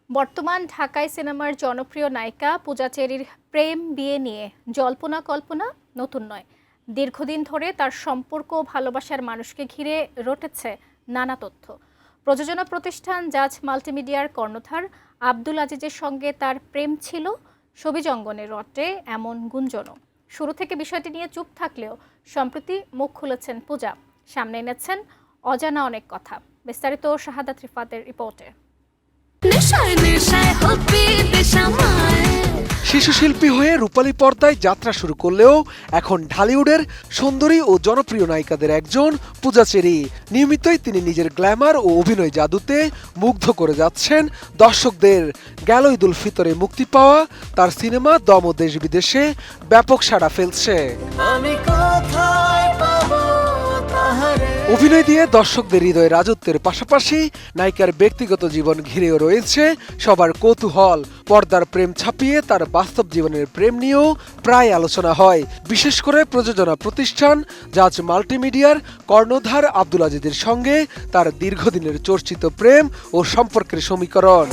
বর্তমান ঢাকাই সিনেমার জনপ্রিয় নায়িকা পূজা চেরির প্রেম বিয়ে নিয়ে জল্পনা কল্পনা নতুন নয়। দীর্ঘদিন ধরে তার সম্পর্ক ও ভালোবাসার মানুষকে ঘিরে রটেছে নানা তথ্য। প্রযোজনা প্রতিষ্ঠান জাজ মাল্টিমিডিয়ার কর্ণধার আব্দুল আজিজের সঙ্গে তার প্রেম ছিল, ছবি অঙ্গনে রটে এমন গুঞ্জনও। শুরু থেকে বিষয়টি নিয়ে চুপ থাকলেও সম্প্রতি মুখ খুলেছেন পূজা, সামনে এনেছেন অজানা অনেক কথা। বিস্তারিত শাহাদাত রিফাতের রিপোর্টে। শিশু শিল্পী হয়ে রূপালী পর্দায় যাত্রা শুরু করলেও এখন ঢালিউডের সুন্দরী ও জনপ্রিয় নায়িকাদের একজন পূজা চেরি। নিয়মিতই তিনি নিজের গ্ল্যামার ও অভিনয় জাদুতে মুগ্ধ করে যাচ্ছেন দর্শকদের। গেল ঈদ উল ফিতরে মুক্তি পাওয়া তার সিনেমা দম দেশ বিদেশে ব্যাপক সাড়া ফেলছে। অভিনয় দিয়ে দর্শকদের হৃদয়ে রাজত্বের পাশাপাশি নায়িকার ব্যক্তিগত জীবন ঘিরেও রয়েছে সবার কৌতূহল। পর্দার প্রেম ছাপিয়ে তার বাস্তব জীবনের প্রেম নিয়েও প্রায় আলোচনা হয়, বিশেষ করে প্রযোজনা প্রতিষ্ঠান জাজ মাল্টিমিডিয়ার কর্ণধার আব্দুল আজিজের সঙ্গে তার দীর্ঘদিনের চর্চিত প্রেম ও সম্পর্কের সমীকরণ।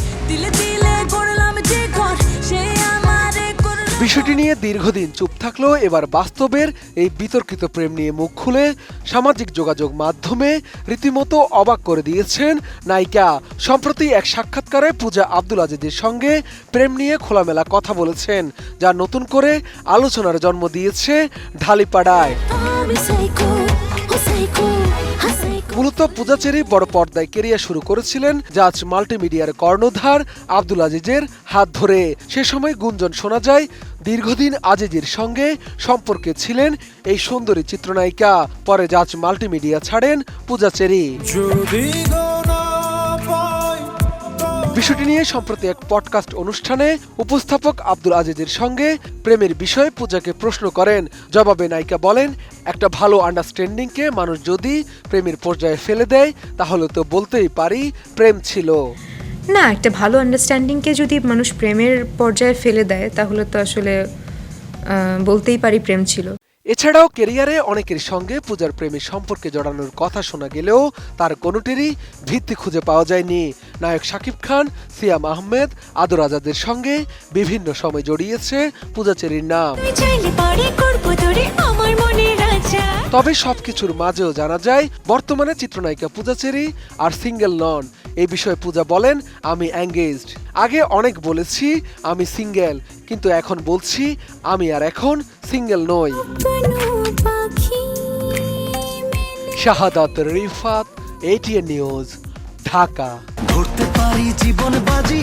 বিষয়টি নিয়ে দীর্ঘদিন চুপ থাকলেও এবার বাস্তবের এই বিতর্কিত প্রেম নিয়ে মুখ খুলে সামাজিক যোগাযোগ মাধ্যমে রীতিমতো অবাক করে দিয়েছেন নায়িকা। সম্প্রতি এক সাক্ষাৎকারে পূজা আব্দুল আজিজের সঙ্গে প্রেম নিয়ে খোলামেলা কথা বলেছেন, যা নতুন করে আলোচনার জন্ম দিয়েছে ঢালিপাড়ায়। মূলত পূজা চেরি বড় পর্দায় কেরিয়ার শুরু করেছিলেন জাজ মাল্টিমিডিয়ার কর্ণধার আব্দুল আজিজের হাত ধরে। সে সময় গুঞ্জন শোনা যায় দীর্ঘদিন আজিজের সঙ্গে সম্পর্কে ছিলেন এই সুন্দরী চিত্রনায়িকা। পরে জাজ মাল্টিমিডিয়া ছাড়েন পূজা চেরি। বিষয়টি নিয়ে সম্প্রতি এক পডকাস্ট অনুষ্ঠানে উপস্থাপক আব্দুল আজিজের সঙ্গে প্রেমের বিষয়ে পূজাকে প্রশ্ন করেন। জবাবে নায়িকা বলেন, একটা ভালো আন্ডারস্ট্যান্ডিংকে মানুষ যদি প্রেমের পর্যায়ে ফেলে দেয় তাহলে তো বলতেই পারি প্রেম ছিল। না, একটা ভালো আন্ডারস্ট্যান্ডিংকে যদি মানুষ প্রেমের পর্যায়ে ফেলে দেয় তাহলে তো আসলে বলতেই পারি প্রেম ছিল। এছাড়াও কেরিয়ারে অনেকের সঙ্গে পূজার প্রেমের সম্পর্কে জড়ানোর কথা শোনা গেলেও তার কোনোটিরই ভিত্তি খুঁজে পাওয়া যায়নি। নায়ক শাকিব খান, সিয়াম আহমেদ, আদর আজাদের সঙ্গে বিভিন্ন সময় জড়িয়েছে পূজা চেরির নাম। তবে সবকিছুর মাঝেও জানা যায় বর্তমানে চিত্রনায়িকা পূজা চেরি আর সিঙ্গেল নন। এই বিষয়ে পূজা বলেন, আমি এঙ্গেজড। আগে অনেক বলেছি আমি সিঙ্গেল, কিন্তু এখন বলছি আমি আর এখন সিঙ্গেল নই। শাহাদাত রিফাত, ATN নিউজ, ঢাকা। ধরতে পারি জীবন বাজি।